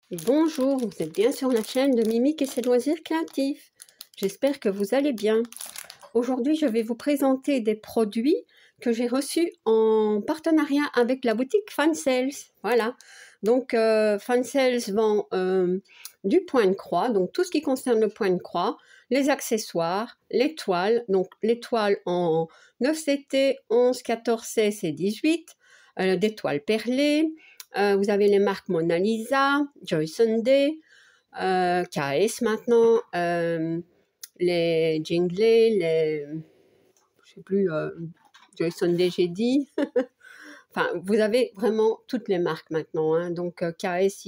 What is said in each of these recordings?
Bonjour, vous êtes bien sur la chaîne de Mimique et ses loisirs créatifs. J'espère que vous allez bien. Aujourd'hui, je vais vous présenter des produits que j'ai reçus en partenariat avec la boutique Fansales. Voilà, donc Fansales vend du point de croix, donc tout ce qui concerne le point de croix, les accessoires, les toiles, donc les toiles en 9CT, 11, 14, 16 et 18, des toiles perlées. Vous avez les marques Mona Lisa, Joy Sunday, KS maintenant, les Jingley, les... je sais plus, Joy Sunday j'ai dit. Enfin, vous avez vraiment toutes les marques maintenant, hein. Donc KS,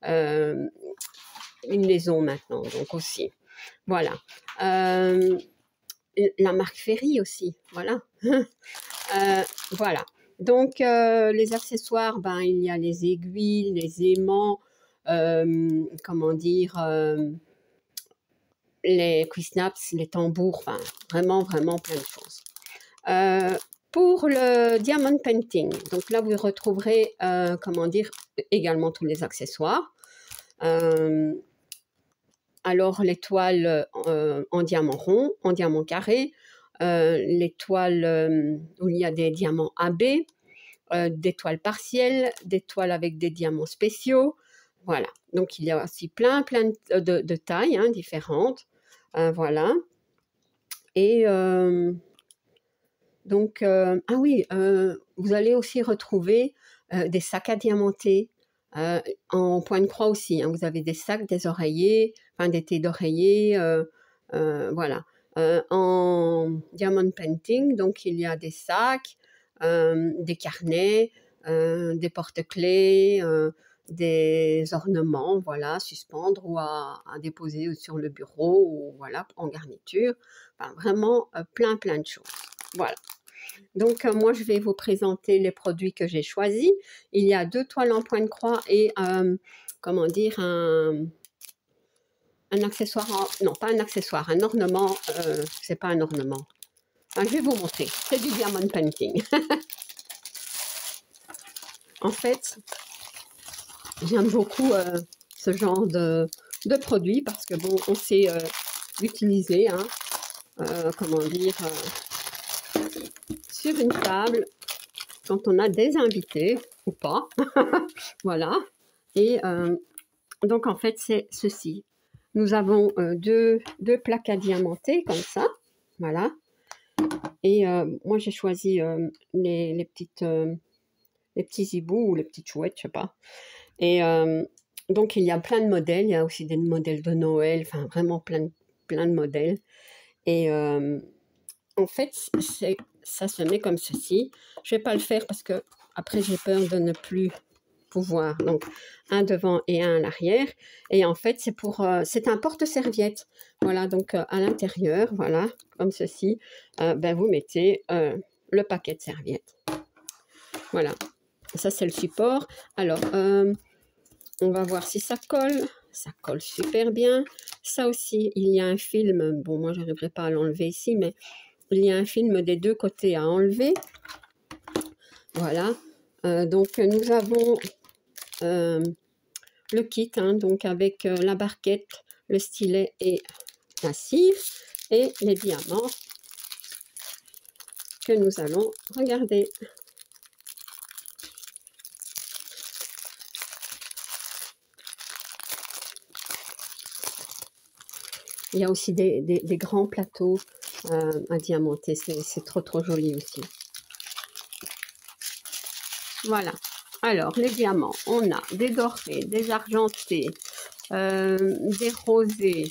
une maison maintenant, donc aussi. Voilà. La marque Ferry aussi, voilà. Voilà. Donc, les accessoires, ben, il y a les aiguilles, les aimants, comment dire, les quick-snaps, les tambours, enfin, vraiment, vraiment plein de choses. Pour le diamond painting, donc là, vous retrouverez, comment dire, également tous les accessoires. Alors, les toiles en diamant rond, en diamant carré, les toiles où il y a des diamants AB, des toiles partielles, des toiles avec des diamants spéciaux. Voilà, donc il y a aussi plein de tailles hein, différentes. Voilà. Et donc, ah oui, vous allez aussi retrouver des sacs à diamanter en point de croix aussi. Hein. Vous avez des sacs, des oreillers, enfin des thés d'oreiller, voilà. En diamond painting, donc il y a des sacs, des carnets, des porte-clés, des ornements, voilà, suspendre ou à déposer sur le bureau ou voilà en garniture. Enfin, vraiment plein de choses. Voilà. Donc moi je vais vous présenter les produits que j'ai choisis. Il y a 2 toiles en point de croix et comment dire un accessoire, non pas un accessoire, un ornement, c'est pas un ornement. Enfin, je vais vous montrer, c'est du diamond painting. En fait, j'aime beaucoup ce genre de produit parce que bon, on sait l'utiliser, hein, comment dire, sur une table quand on a des invités ou pas. Voilà. Et donc en fait, c'est ceci. Nous avons deux plaques à diamanter comme ça. Voilà. Et moi, j'ai choisi les petits hiboux ou les petites chouettes, je sais pas. Et donc, il y a plein de modèles. Il y a aussi des modèles de Noël. Enfin, vraiment plein de modèles. Et en fait, ça se met comme ceci. Je vais pas le faire parce que après, j'ai peur de ne plus pouvoir. Donc, un devant et un à l'arrière. Et en fait, c'est un porte-serviette. Voilà, donc à l'intérieur, voilà, comme ceci, ben, vous mettez le paquet de serviettes. Voilà, ça c'est le support. Alors, on va voir si ça colle. Ça colle super bien. Ça aussi, il y a un film. Bon, moi, je n'arriverai pas à l'enlever ici, mais il y a un film des deux côtés à enlever. Voilà. Donc, nous avons le kit, hein, donc avec la barquette, le stylet et la cire, et les diamants que nous allons regarder. Il y a aussi des grands plateaux à diamanter, c'est trop joli aussi. Voilà. Alors, les diamants, on a des dorés, des argentés, des rosés,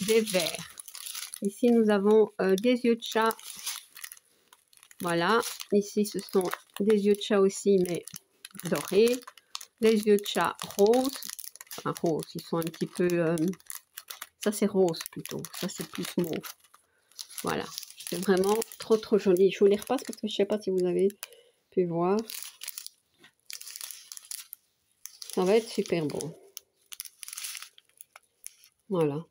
des verts. Ici, nous avons des yeux de chat. Voilà. Ici, ce sont des yeux de chat aussi, mais dorés. Les yeux de chat roses. Enfin, roses, ils sont un petit peu... ça, c'est rose plutôt. Ça, c'est plus mauve. Voilà. C'est vraiment trop joli. Je vous les repasse parce que je ne sais pas si vous avez pu voir. Ça va être super beau. Voilà.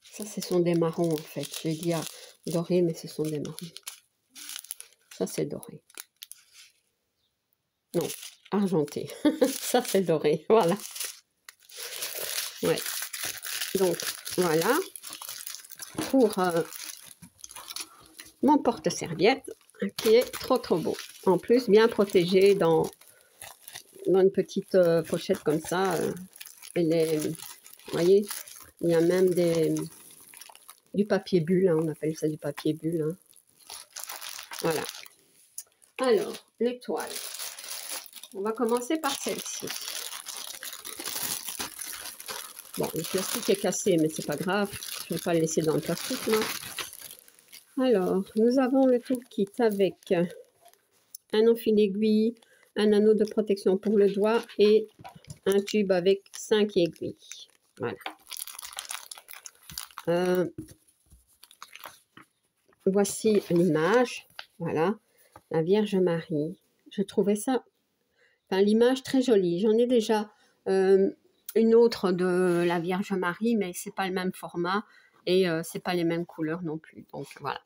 Ça, ce sont des marrons, en fait. J'ai dit doré, mais ce sont des marrons. Ça, c'est doré. Non, argenté. Ça, c'est doré. Voilà. Ouais. Donc, voilà. Pour mon porte-serviette, qui est trop beau. En plus, bien protégé dans une petite pochette comme ça. Elle est, vous voyez, il y a même du papier bulle, hein, on appelle ça du papier bulle. Hein. Voilà. Alors, les toiles. On va commencer par celle-ci. Bon, le plastique est cassé, mais c'est pas grave. Je ne vais pas le laisser dans le plastique, moi. Alors, nous avons le toolkit avec un enfil aiguille, un anneau de protection pour le doigt et un tube avec 5 aiguilles. Voilà. Voici l'image. Voilà. La Vierge Marie. Je trouvais ça, enfin, l'image très jolie. J'en ai déjà une autre de la Vierge Marie, mais c'est pas le même format et c'est pas les mêmes couleurs non plus. Donc voilà.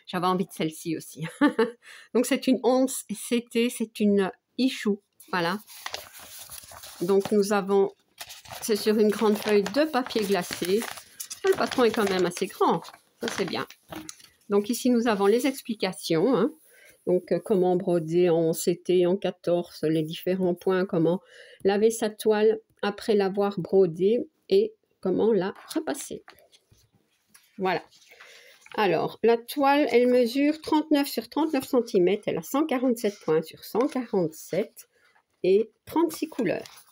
J'avais envie de celle-ci aussi. Donc c'est une 11 CT, c'est une Ichou. Voilà. Donc nous avons, c'est sur une grande feuille de papier glacé. Le patron est quand même assez grand. Ça c'est bien. Donc ici nous avons les explications. Hein. Donc comment broder en CT, en 14, les différents points, comment laver sa toile après l'avoir brodée et comment la repasser. Voilà. Alors, la toile, elle mesure 39 sur 39 cm. Elle a 147 points sur 147 et 36 couleurs.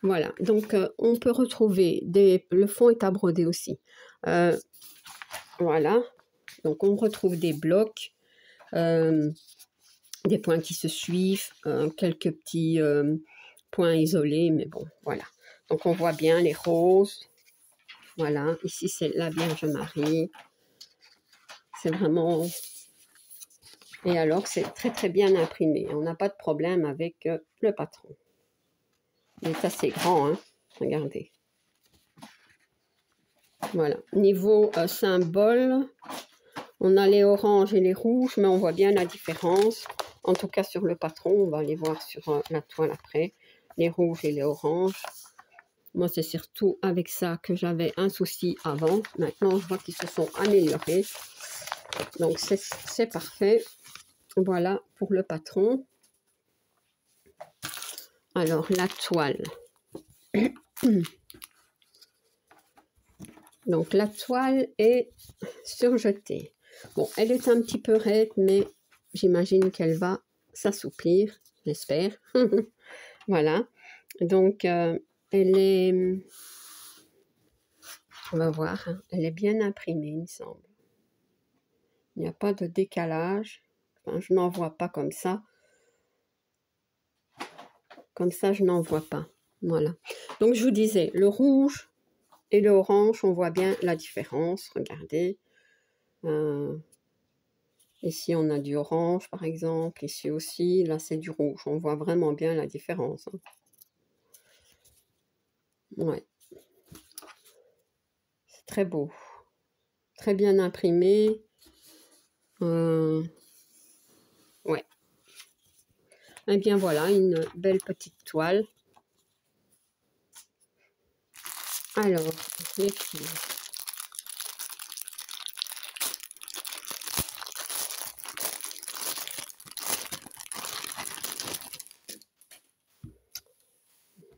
Voilà, donc on peut retrouver le fond est à broder aussi. Voilà, donc on retrouve des blocs, des points qui se suivent, quelques petits points isolés, mais bon, voilà. Donc on voit bien les roses. Voilà, ici c'est la Vierge Marie. C'est vraiment... Et alors, c'est très bien imprimé. On n'a pas de problème avec le patron. Il est assez grand, hein. Regardez. Voilà. Niveau symbole, on a les oranges et les rouges, mais on voit bien la différence. En tout cas, sur le patron, on va aller voir sur la toile après. Les rouges et les oranges. Moi, c'est surtout avec ça que j'avais un souci avant. Maintenant, je vois qu'ils se sont améliorés. Donc, c'est parfait. Voilà pour le patron. Alors, la toile. Donc, la toile est surjetée. Bon, elle est un petit peu raide, mais j'imagine qu'elle va s'assouplir, j'espère. Voilà. Donc, elle est... On va voir. Hein, elle est bien imprimée, il me semble. Il n'y a pas de décalage. Enfin, je n'en vois pas comme ça. Comme ça, je n'en vois pas. Voilà. Donc, je vous disais, le rouge et le orange, on voit bien la différence. Regardez. Ici, on a du orange, par exemple. Ici aussi, là, c'est du rouge. On voit vraiment bien la différence. Hein. Ouais. C'est très beau. Très bien imprimé. Ouais. Eh bien, voilà, une belle petite toile. Alors, les fils.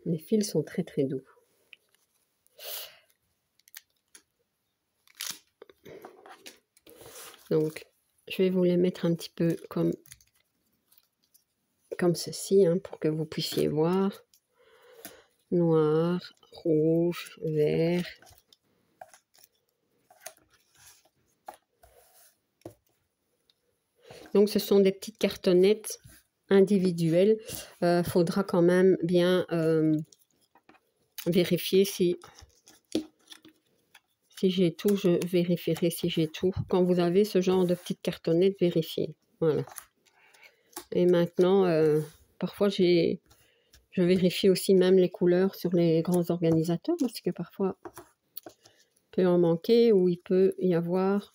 Les fils sont très doux. Donc, je vais vous les mettre un petit peu comme ceci, hein, pour que vous puissiez voir. Noir, rouge, vert. Donc, ce sont des petites cartonnettes individuelles. Faudra quand même bien vérifier si j'ai tout. Je vérifierai si j'ai tout. Quand vous avez ce genre de petites cartonnettes, vérifiez. Voilà. Et maintenant, parfois, je vérifie aussi même les couleurs sur les grands organisateurs parce que parfois, il peut en manquer ou il peut y avoir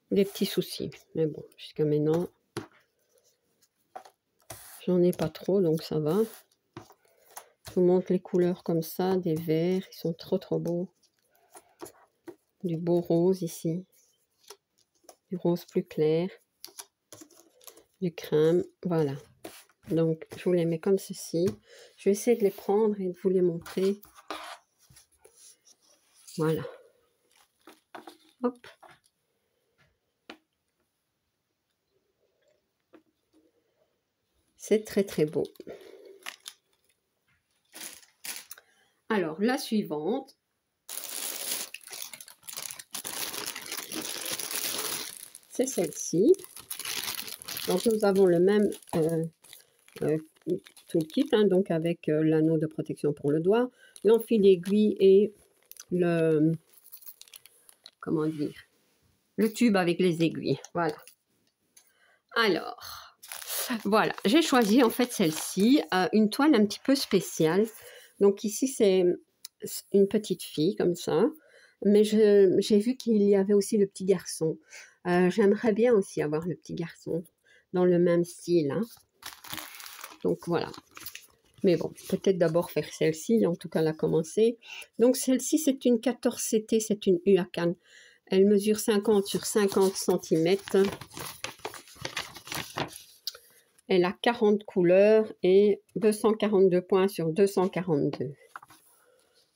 des petits soucis. Mais bon, jusqu'à maintenant, J'en ai pas trop, donc ça va. Je vous montre les couleurs comme ça, des verts. Ils sont trop beaux. Du beau rose ici. Du rose plus clair. Du crème. Voilà. Donc, je vous les mets comme ceci. Je vais essayer de les prendre et de vous les montrer. Voilà. Hop. C'est très beau. Alors, la suivante. C'est celle-ci. Donc, nous avons le même tout le kit, hein, donc avec l'anneau de protection pour le doigt, l'enfil d'aiguille et le, comment dire, le tube avec les aiguilles. Voilà. Alors, voilà, j'ai choisi en fait celle-ci, une toile un petit peu spéciale. Donc ici, c'est une petite fille comme ça, mais j'ai vu qu'il y avait aussi le petit garçon. J'aimerais bien aussi avoir le petit garçon dans le même style, hein. Donc voilà. Mais bon, peut-être d'abord faire celle-ci, en tout cas la commencer. Donc celle-ci, c'est une 14CT, c'est une Huracan. Elle mesure 50 sur 50 cm. Elle a 40 couleurs et 242 points sur 242.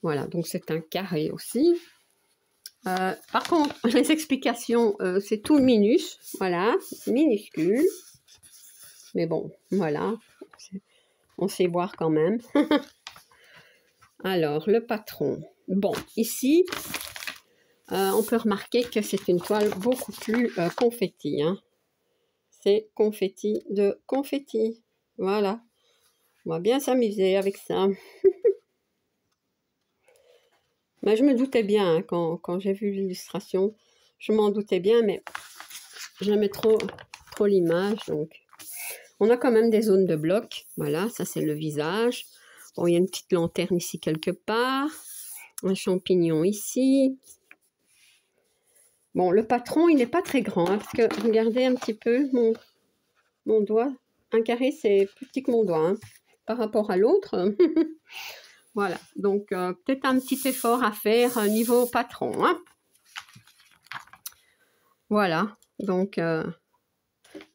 Voilà, donc c'est un carré aussi. Par contre, les explications, c'est tout minus. Voilà, minuscule. Mais bon, voilà. On sait voir quand même. Alors, le patron. Bon, ici, on peut remarquer que c'est une toile beaucoup plus confetti. Hein. C'est confetti de confetti. Voilà. On va bien s'amuser avec ça. Mais je me doutais bien, hein, quand j'ai vu l'illustration. Je m'en doutais bien, mais j'aimais trop l'image. Donc, on a quand même des zones de bloc. Voilà, ça c'est le visage. Bon, il y a une petite lanterne ici quelque part. Un champignon ici. Bon, le patron, il n'est pas très grand, hein, parce que regardez un petit peu mon doigt. Un carré, c'est plus petit que mon doigt, hein, par rapport à l'autre. Voilà, donc peut-être un petit effort à faire niveau patron. Hein. Voilà, donc il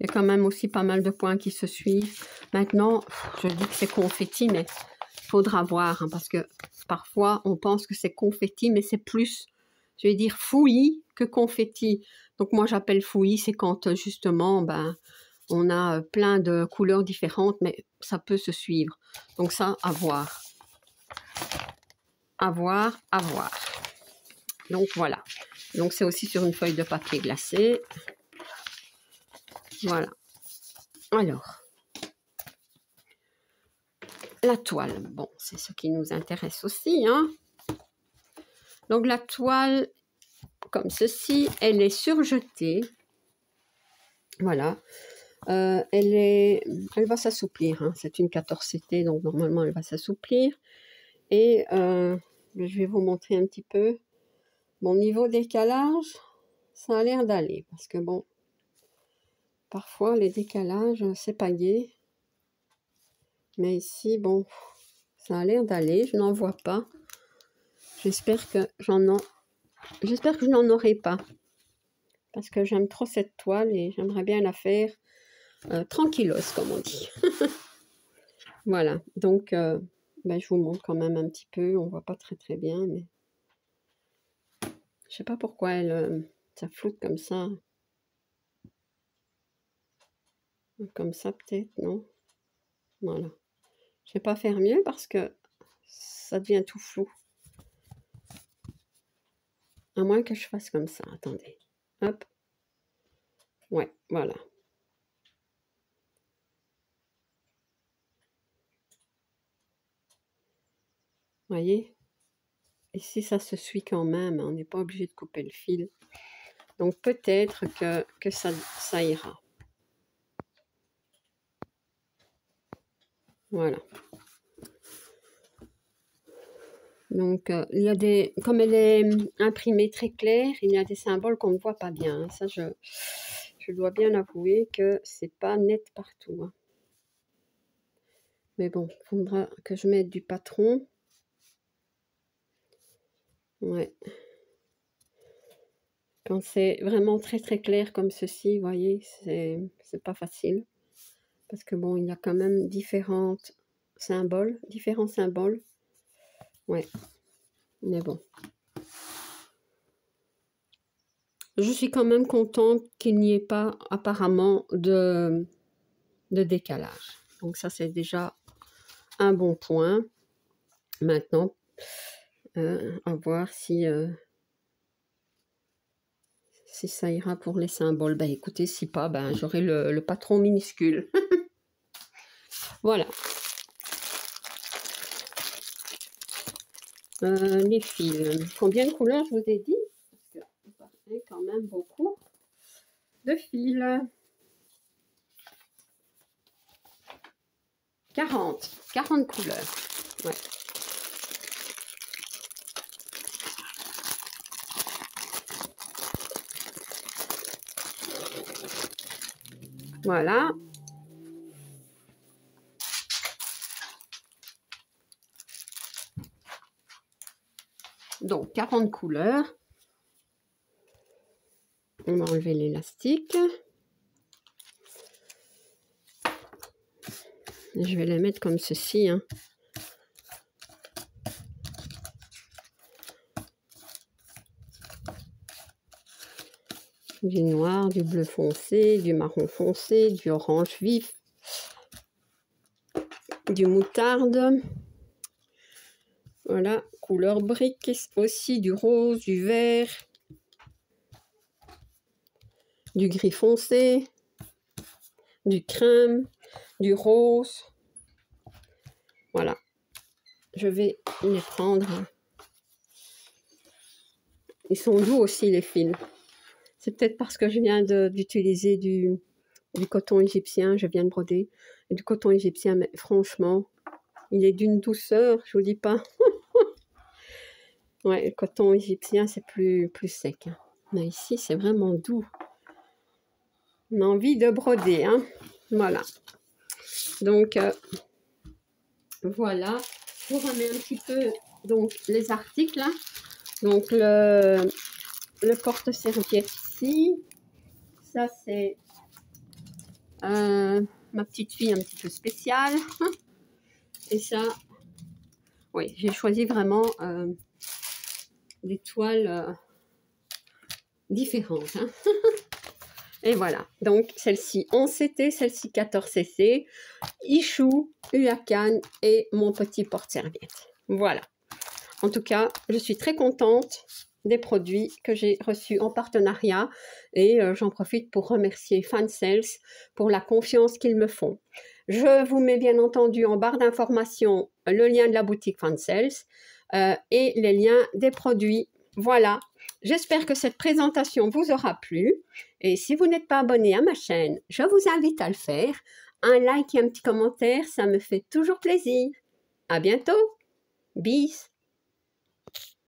y a quand même aussi pas mal de points qui se suivent. Maintenant, je dis que c'est confetti, mais il faudra voir, hein, parce que parfois on pense que c'est confetti, mais c'est plus, je vais dire, fouillis que confetti. Donc moi j'appelle fouillis, c'est quand justement, ben, on a plein de couleurs différentes, mais ça peut se suivre. Donc ça, à voir. À voir, à voir. Donc voilà. Donc c'est aussi sur une feuille de papier glacé. Voilà. Alors, la toile. Bon, c'est ce qui nous intéresse aussi, hein. Donc la toile, comme ceci, elle est surjetée. Voilà. Elle va s'assouplir. Hein. C'est une 14CT, donc normalement elle va s'assouplir. Et je vais vous montrer un petit peu. Mon niveau décalage, ça a l'air d'aller. Parce que bon, parfois les décalages, c'est pas gai. Mais ici, bon, ça a l'air d'aller. Je n'en vois pas. J'espère que je n'en aurai pas. Parce que j'aime trop cette toile et j'aimerais bien la faire tranquillos, comme on dit. Voilà, donc ben, je vous montre quand même un petit peu. On voit pas très bien, mais je sais pas pourquoi ça floute comme ça. Comme ça peut-être, non? Voilà. Je vais pas faire mieux parce que ça devient tout flou. À moins que je fasse comme ça. Attendez. Hop. Ouais, voilà. Voyez? Ici, ça se suit quand même. On n'est pas obligé de couper le fil. Donc, peut-être que ça ira. Voilà. Donc, il y a comme elle est imprimée très claire, il y a des symboles qu'on ne voit pas bien. Ça, je dois bien avouer que c'est pas net partout. Hein. Mais bon, il faudra que je mette du patron. Ouais. Quand c'est vraiment très très clair comme ceci, vous voyez, c'est pas facile. Parce que bon, il y a quand même différents symboles. Ouais, mais bon. Je suis quand même contente qu'il n'y ait pas apparemment de décalage. Donc ça, c'est déjà un bon point. Maintenant, à voir si ça ira pour les symboles. Ben écoutez, si pas, ben j'aurai le patron minuscule. Voilà. Les fils. Combien de couleurs je vous ai dit? Parce que ça fait quand même beaucoup de fils. 40 couleurs. Ouais. Voilà. Donc, 40 couleurs. On va enlever l'élastique. Je vais les mettre comme ceci. Hein. Du noir, du bleu foncé, du marron foncé, du orange vif, du moutarde. Voilà, couleur brique aussi, du rose, du vert, du gris foncé, du crème, du rose. Voilà, je vais les prendre. Ils sont doux aussi les fils. C'est peut-être parce que je viens d'utiliser du coton égyptien, je viens de broder, et du coton égyptien, mais franchement, il est d'une douceur, je vous dis pas. Ouais, le coton égyptien, c'est plus sec. Hein. Mais ici, c'est vraiment doux. On a envie de broder, hein. Voilà. Donc, voilà. Je vous remets un petit peu donc, les articles. Hein. Donc, le porte-serviette ici. Ça, c'est ma petite fille un petit peu spéciale. Et ça, oui, j'ai choisi vraiment des toiles différentes. Hein. Et voilà, donc celle-ci 11CT, celle-ci 14CC, Ichou, Uakan et mon petit porte-serviette. Voilà. En tout cas, je suis très contente des produits que j'ai reçus en partenariat et j'en profite pour remercier Fansales pour la confiance qu'ils me font. Je vous mets bien entendu en barre d'informations le lien de la boutique Fansales et les liens des produits. Voilà, j'espère que cette présentation vous aura plu et si vous n'êtes pas abonné à ma chaîne, je vous invite à le faire. Un like et un petit commentaire, ça me fait toujours plaisir. À bientôt. Bis.